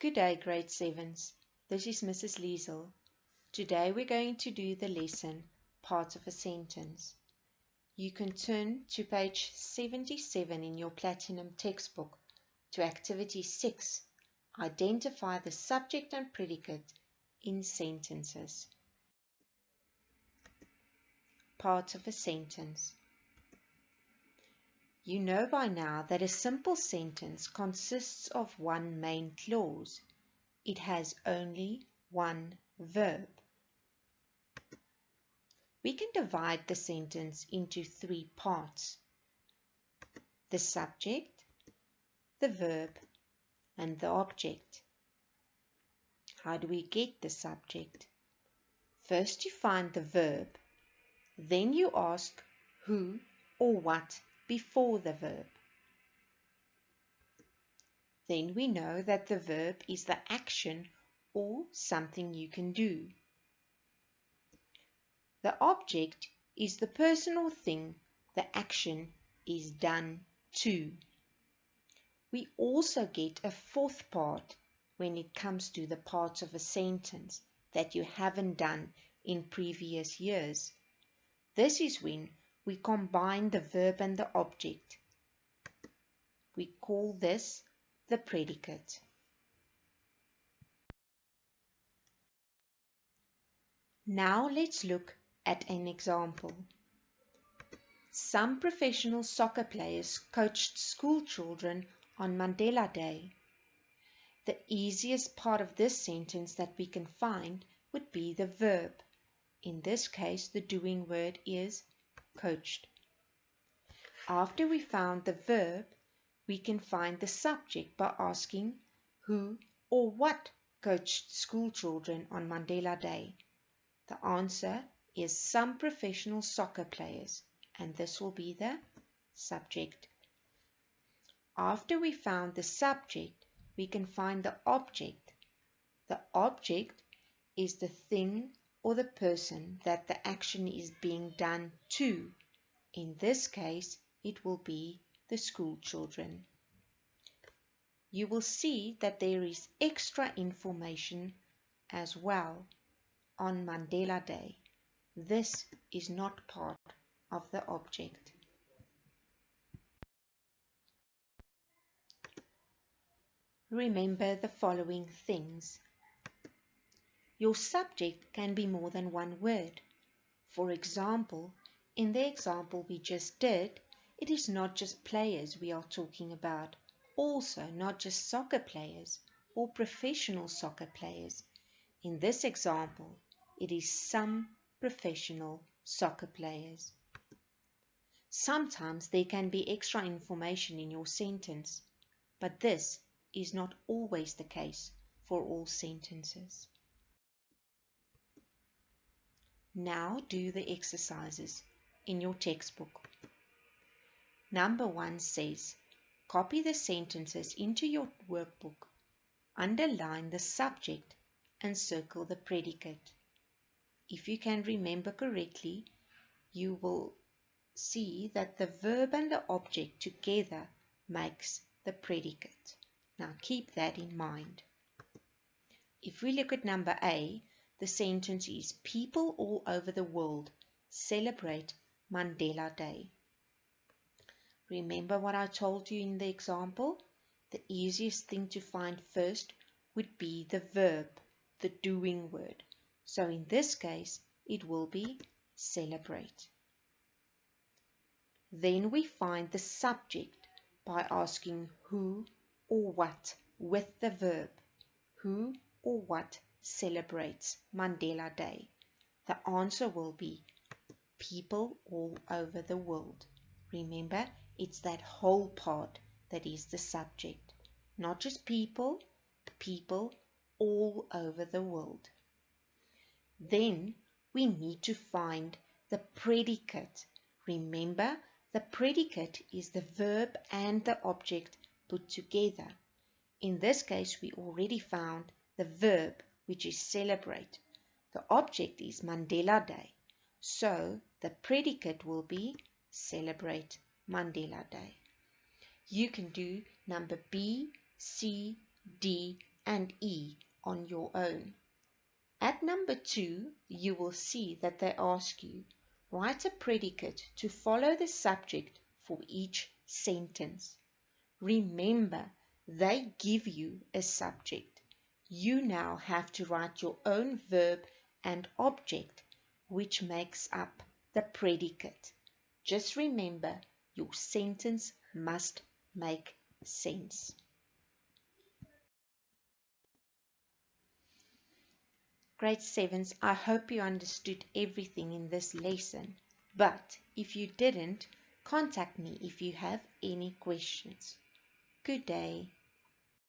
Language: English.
Good day, grade 7s. This is Mrs. Liesel. Today we're going to do the lesson, Parts of a Sentence. You can turn to page 77 in your Platinum textbook to Activity 6. Identify the subject and predicate in sentences. Parts of a sentence. You know by now that a simple sentence consists of one main clause. It has only one verb. We can divide the sentence into three parts: the subject, the verb, and the object. How do we get the subject? First you find the verb, then you ask who or what before the verb. Then we know that the verb is the action or something you can do. The object is the person or thing the action is done to. We also get a fourth part when it comes to the parts of a sentence that you haven't done in previous years. This is when we combine the verb and the object. We call this the predicate. Now let's look at an example. Some professional soccer players coached school children on Mandela Day. The easiest part of this sentence that we can find would be the verb. In this case, the doing word is coached. After we found the verb, we can find the subject by asking who or what coached school children on Mandela Day. The answer is some professional soccer players, and this will be the subject. After we found the subject, we can find the object. The object is the thing or the person that the action is being done to. In this case, it will be the school children. You will see that there is extra information as well on Mandela Day. This is not part of the object. Remember the following things. Your subject can be more than one word. For example, in the example we just did, it is not just players we are talking about, also not just soccer players or professional soccer players. In this example, it is some professional soccer players. Sometimes there can be extra information in your sentence, but this is not always the case for all sentences. Now do the exercises in your textbook. Number 1 says, copy the sentences into your workbook, underline the subject and circle the predicate. If you can remember correctly, you will see that the verb and the object together makes the predicate. Now keep that in mind. If we look at number A, the sentence is people all over the world celebrate Mandela Day. Remember what I told you in the example? The easiest thing to find first would be the verb, the doing word. So in this case, it will be celebrate. Then we find the subject by asking who or what with the verb. Who or what celebrates Mandela Day? The answer will be people all over the world. Remember, it's that whole part that is the subject. Not just people, people all over the world. Then we need to find the predicate. Remember, the predicate is the verb and the object put together. In this case, we already found the verb, which is celebrate. The object is Mandela Day. So the predicate will be celebrate Mandela Day. You can do number B, C, D, and E on your own. At number 2, you will see that they ask you, write a predicate to follow the subject for each sentence. Remember, they give you a subject. You now have to write your own verb and object, which makes up the predicate. Just remember, your sentence must make sense. Grade 7s, I hope you understood everything in this lesson, but if you didn't, contact me if you have any questions. Good day.